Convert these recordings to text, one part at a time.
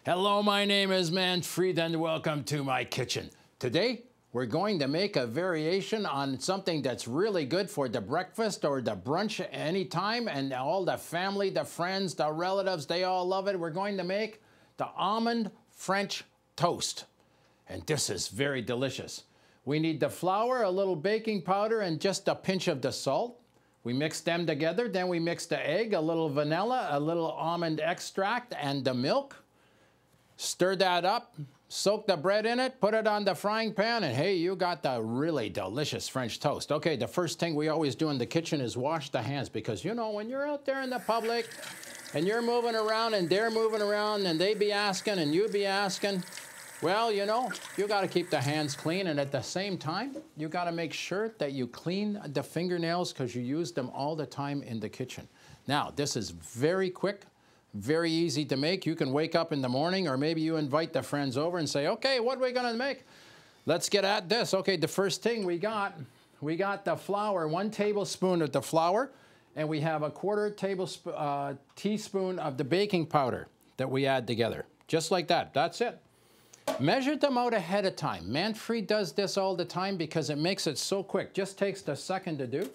Hello, my name is Manfred and welcome to my kitchen. Today, we're going to make a variation on something that's really good for the breakfast or the brunch anytime, and all the family, the friends, the relatives, they all love it. We're going to make the Almond French Toast. And this is very delicious. We need the flour, a little baking powder, and just a pinch of the salt. We mix them together, then we mix the egg, a little vanilla, a little almond extract, and the milk. Stir that up, soak the bread in it, put it on the frying pan, and hey, you got the really delicious French toast. Okay, the first thing we always do in the kitchen is wash the hands, because you know, when you're out there in the public and you're moving around and they're moving around and they be asking and you be asking, well, you know, you got to keep the hands clean, and at the same time, you got to make sure that you clean the fingernails because you use them all the time in the kitchen. Now, this is very quick. Very easy to make. You can wake up in the morning, or maybe you invite the friends over and say, okay, what are we going to make? Let's get at this. Okay, the first thing we got the flour, 1 tablespoon of the flour, and we have a teaspoon of the baking powder that we add together. Just like that. That's it. Measure them out ahead of time. Manfred does this all the time because it makes it so quick. Just takes a second to do.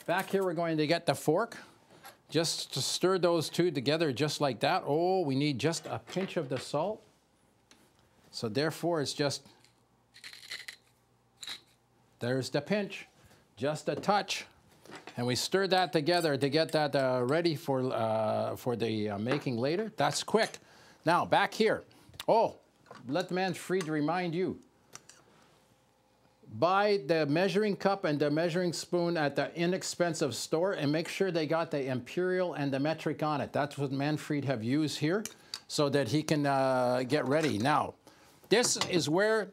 Back here, we're going to get the fork. Just to stir those two together just like that. Oh, we need just a pinch of the salt. So therefore, it's just, there's the pinch, just a touch. And we stir that together to get that ready for the making later. That's quick. Now, back here. Oh, let Manfred remind you. Buy the measuring cup and the measuring spoon at the inexpensive store and make sure they got the imperial and the metric on it. That's what Manfred have used here so that he can get ready. Now, this is where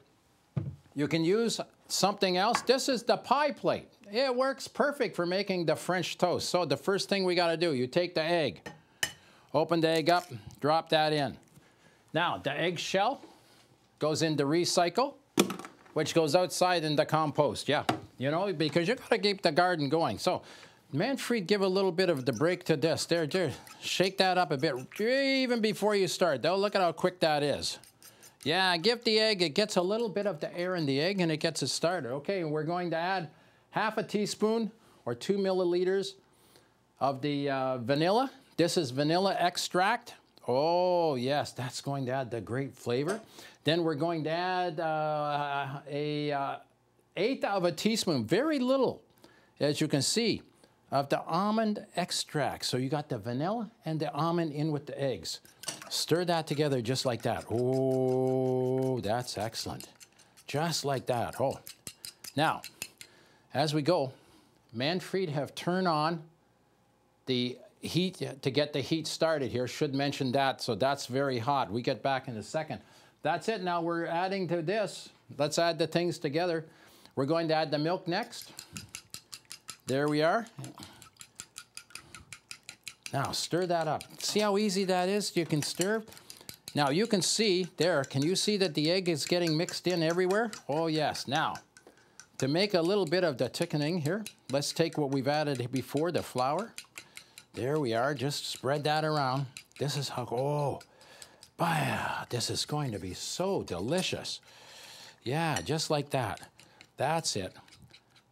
you can use something else. This is the pie plate. It works perfect for making the French toast. So the first thing we got to do, you take the egg, open the egg up, drop that in. Now, the egg shell goes into recycle, which goes outside in the compost, yeah. You know, because you gotta keep the garden going. So, Manfred, give a little bit of the break to this. There, shake that up a bit, even before you start. Though, look at how quick that is. Yeah, give the egg, it gets a little bit of the air in the egg and it gets it started. Okay, we're going to add half a teaspoon or 2 milliliters of the vanilla. This is vanilla extract. Oh, yes, that's going to add the great flavor. Then we're going to add an eighth of a teaspoon, very little, as you can see, of the almond extract. So you got the vanilla and the almond in with the eggs. Stir that together just like that. Oh, that's excellent. Just like that. Oh. Now, as we go, Manfred have turned on the heat to get the heat started here. Should mention that, so that's very hot. We get back in a second. That's it. Now we're adding to this. Let's add the things together. We're going to add the milk next. There we are. Now stir that up. See how easy that is? You can stir. Now you can see there, can you see that the egg is getting mixed in everywhere? Oh yes. Now, to make a little bit of the thickening here, let's take what we've added before, the flour. There we are. Just spread that around. This is how, oh, wow, this is going to be so delicious. Yeah, just like that. That's it.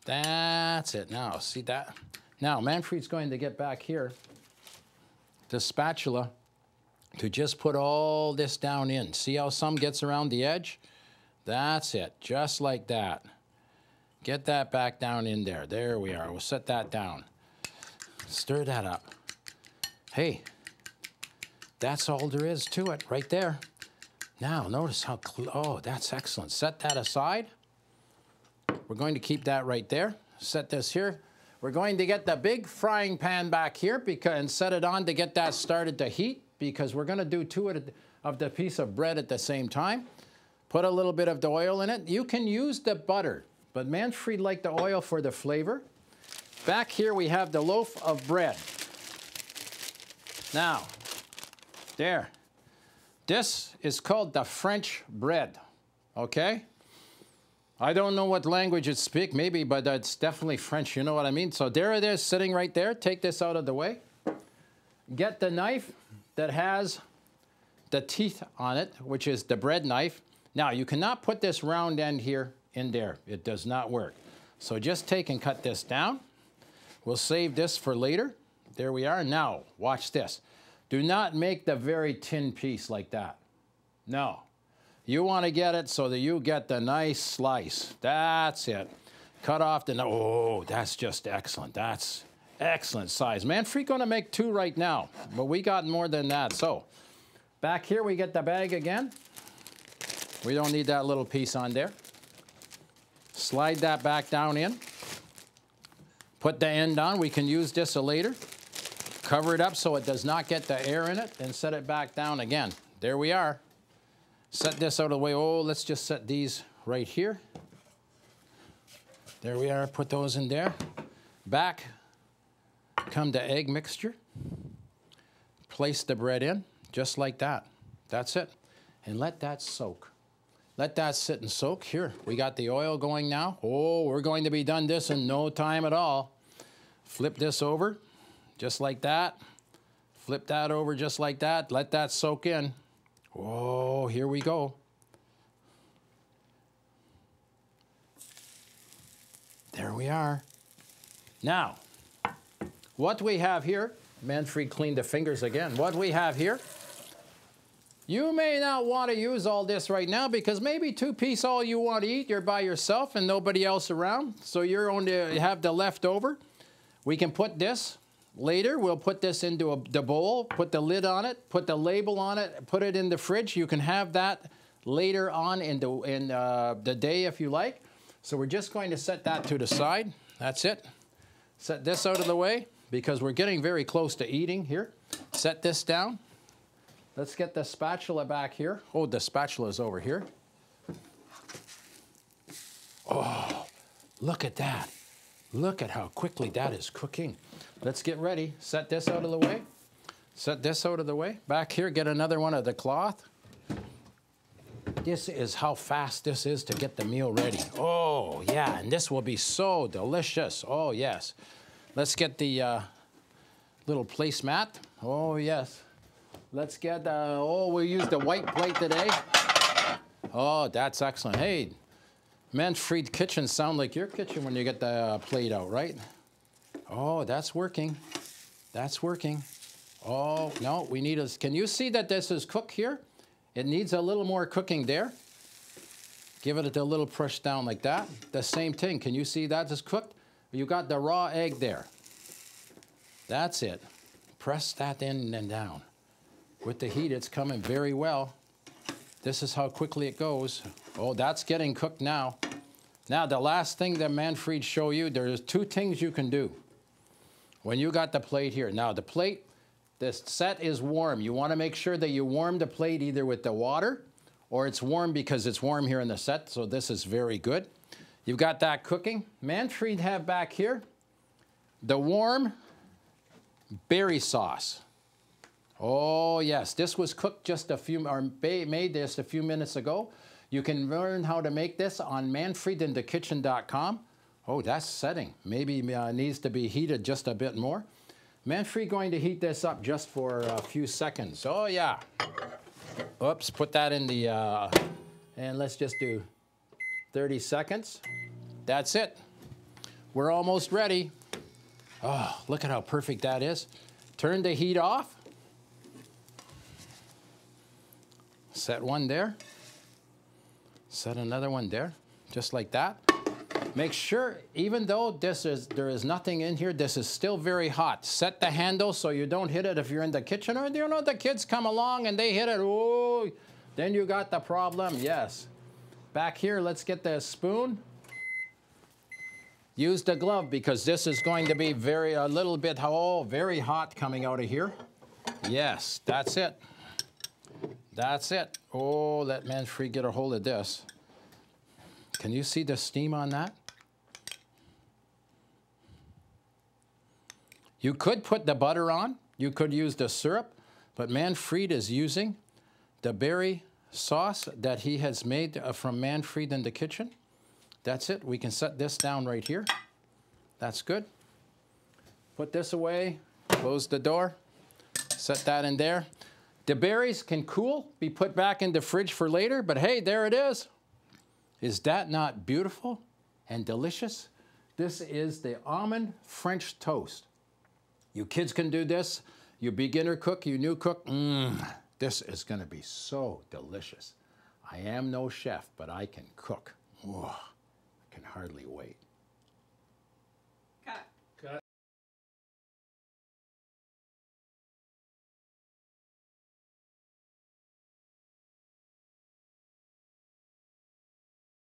That's it. Now, see that? Now, Manfred's going to get back here, the spatula, to just put all this down in. See how some gets around the edge? That's it. Just like that. Get that back down in there. There we are. We'll set that down. Stir that up. Hey, that's all there is to it right there. Now, notice how, oh, that's excellent. Set that aside. We're going to keep that right there. Set this here. We're going to get the big frying pan back here and set it on to get that started to heat, because we're going to do 2 of the piece of bread at the same time. Put a little bit of the oil in it. You can use the butter, but Manfred liked the oil for the flavor. Back here we have the loaf of bread. Now, there. This is called the French bread, okay? I don't know what language it speaks, maybe, but it's definitely French, you know what I mean? So there it is, sitting right there. Take this out of the way. Get the knife that has the teeth on it, which is the bread knife. Now, you cannot put this round end here in there. It does not work. So just take and cut this down. We'll save this for later. There we are. Now, watch this. Do not make the very thin piece like that. No. You want to get it so that you get the nice slice. That's it. Cut off the, oh, that's just excellent. That's excellent size. Manfred going to make 2 right now, but we got more than that. So, back here we get the bag again. We don't need that little piece on there. Slide that back down in. Put the end on. We can use this later. Cover it up so it does not get the air in it, and set it back down again. There we are. Set this out of the way. Oh, let's just set these right here. There we are. Put those in there. Back come the egg mixture. Place the bread in just like that. That's it. And let that soak. Let that sit and soak. Here, we got the oil going now. Oh, we're going to be done this in no time at all. Flip this over just like that. Flip that over just like that. Let that soak in. Oh, here we go. There we are. Now, what we have here, Manfred cleaned the fingers again. What we have here, you may not want to use all this right now because maybe 2-piece all you want to eat, you're by yourself and nobody else around, so you're going to have the leftover. We can put this later. We'll put this into the bowl, put the lid on it, put the label on it, put it in the fridge. You can have that later on in the day if you like. So we're just going to set that to the side. That's it. Set this out of the way because we're getting very close to eating here. Set this down. Let's get the spatula back here. Oh, the spatula is over here. Oh, look at that. Look at how quickly that is cooking. Let's get ready. Set this out of the way. Set this out of the way. Back here, get another one of the cloth. This is how fast this is to get the meal ready. Oh, yeah, and this will be so delicious. Oh, yes. Let's get the little placemat. Oh, yes. Let's get, we'll use the white plate today. Oh, that's excellent. Hey, Manfred kitchens sound like your kitchen when you get the plate out, right? Oh, that's working. That's working. Oh, no, we need a, can you see that this is cooked here? It needs a little more cooking there. Give it a little push down like that. The same thing. Can you see that is cooked? You got the raw egg there. That's it. Press that in and down. With the heat, it's coming very well. This is how quickly it goes. Oh, that's getting cooked now. Now, the last thing that Manfred showed you, there's 2 things you can do when you got the plate here. Now, the plate, this set is warm. You want to make sure that you warm the plate either with the water or it's warm because it's warm here in the set, so this is very good. You've got that cooking. Manfred have back here the warm berry sauce. Oh, yes, this was cooked just a few, or made this a few minutes ago. You can learn how to make this on manfredinthekitchen.com. Oh, that's setting. Maybe needs to be heated just a bit more. Manfred going to heat this up just for a few seconds. Oh, yeah. Oops, put that in the, and let's just do 30 seconds. That's it. We're almost ready. Oh, look at how perfect that is. Turn the heat off. Set one there. Set another one there, just like that. Make sure, even though there is nothing in here, this is still very hot. Set the handle so you don't hit it if you're in the kitchen, or you know the kids come along and they hit it. Oh, then you got the problem. Yes. Back here, let's get the spoon. Use the glove because this is going to be very hot coming out of here. Yes, that's it. That's it. Oh, let Manfred get a hold of this. Can you see the steam on that? You could put the butter on. You could use the syrup, but Manfred is using the berry sauce that he has made from Manfred in the kitchen. That's it. We can set this down right here. That's good. Put this away. Close the door. Set that in there. The berries can cool, be put back in the fridge for later, but hey, there it is. Is that not beautiful and delicious? This is the Almond French Toast. You kids can do this. You beginner cook, you new cook, this is gonna be so delicious. I am no chef, but I can cook. I can hardly wait.